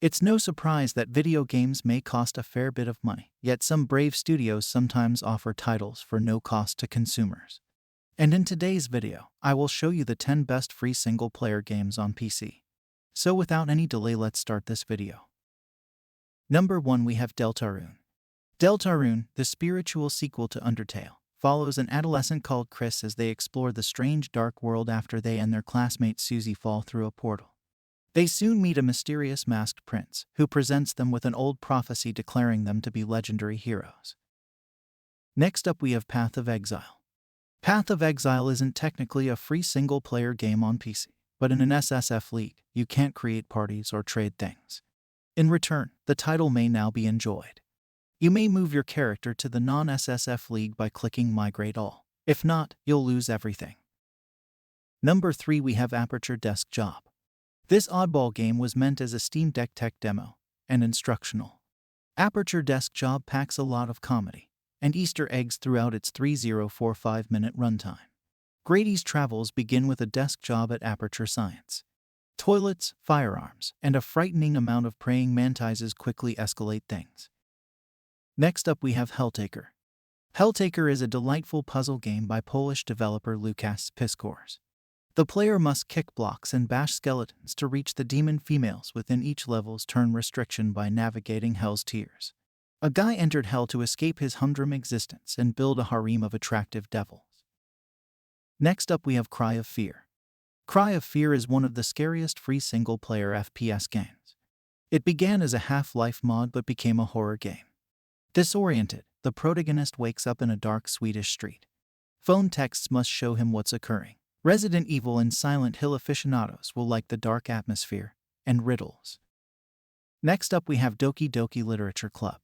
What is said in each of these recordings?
It's no surprise that video games may cost a fair bit of money, yet some brave studios sometimes offer titles for no cost to consumers. And in today's video, I will show you the 10 best free single-player games on PC. So without any delay, let's start this video. Number 1, we have Deltarune. Deltarune, the spiritual sequel to Undertale, follows an adolescent called Chris as they explore the strange dark world after they and their classmate Susie fall through a portal. They soon meet a mysterious masked prince, who presents them with an old prophecy declaring them to be legendary heroes. Next up we have Path of Exile. Path of Exile isn't technically a free single-player game on PC, but in an SSF league, you can't create parties or trade things. In return, the title may now be enjoyed. You may move your character to the non-SSF league by clicking Migrate All. If not, you'll lose everything. Number 3, we have Aperture Desk Job. This oddball game was meant as a Steam Deck tech demo and instructional. Aperture Desk Job packs a lot of comedy and Easter eggs throughout its 3045-minute runtime. Grady's travels begin with a desk job at Aperture Science. Toilets, firearms, and a frightening amount of praying mantises quickly escalate things. Next up we have Helltaker. Helltaker is a delightful puzzle game by Polish developer Lukas Piskors. The player must kick blocks and bash skeletons to reach the demon females within each level's turn restriction by navigating Hell's tiers. A guy entered Hell to escape his humdrum existence and build a harem of attractive devils. Next up we have Cry of Fear. Cry of Fear is one of the scariest free single-player FPS games. It began as a Half-Life mod but became a horror game. Disoriented, the protagonist wakes up in a dark Swedish street. Phone texts must show him what's occurring. Resident Evil and Silent Hill aficionados will like the dark atmosphere and riddles. Next up we have Doki Doki Literature Club.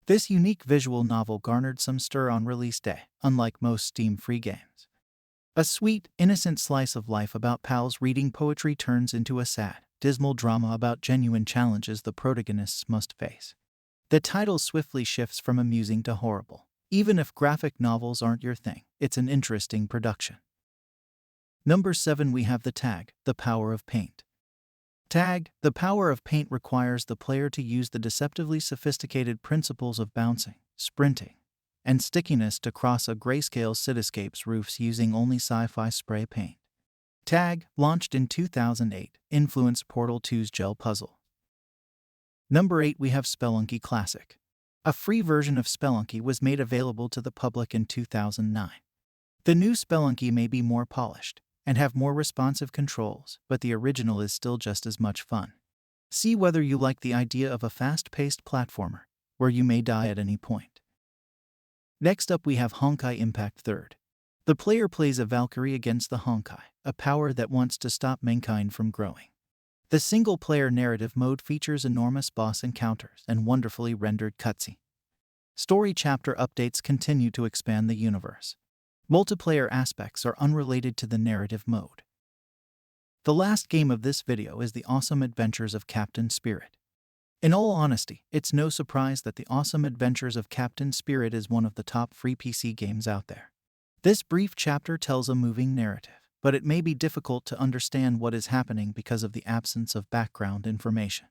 This unique visual novel garnered some stir on release day, unlike most Steam free games. A sweet, innocent slice of life about pals reading poetry turns into a sad, dismal drama about genuine challenges the protagonists must face. The title swiftly shifts from amusing to horrible. Even if graphic novels aren't your thing, it's an interesting production. Number 7, we have the Tag, The Power of Paint. Tag, The Power of Paint requires the player to use the deceptively sophisticated principles of bouncing, sprinting, and stickiness to cross a grayscale cityscape's roofs using only sci-fi spray paint. Tag, launched in 2008, influenced Portal 2's gel puzzle. Number 8, we have Spelunky Classic. A free version of Spelunky was made available to the public in 2009. The new Spelunky may be more polished and have more responsive controls, but the original is still just as much fun. See whether you like the idea of a fast-paced platformer, where you may die at any point. Next up we have Honkai Impact 3rd. The player plays a Valkyrie against the Honkai, a power that wants to stop mankind from growing. The single-player narrative mode features enormous boss encounters and wonderfully rendered cutscenes. Story chapter updates continue to expand the universe. Multiplayer aspects are unrelated to the narrative mode. The last game of this video is The Awesome Adventures of Captain Spirit. In all honesty, it's no surprise that The Awesome Adventures of Captain Spirit is one of the top free PC games out there. This brief chapter tells a moving narrative, but it may be difficult to understand what is happening because of the absence of background information.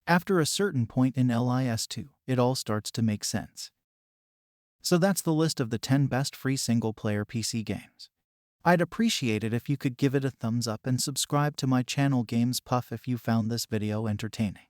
After a certain point in LIS2, it all starts to make sense. So that's the list of the 10 best free single-player PC games. I'd appreciate it if you could give it a thumbs up and subscribe to my channel Games Puff if you found this video entertaining.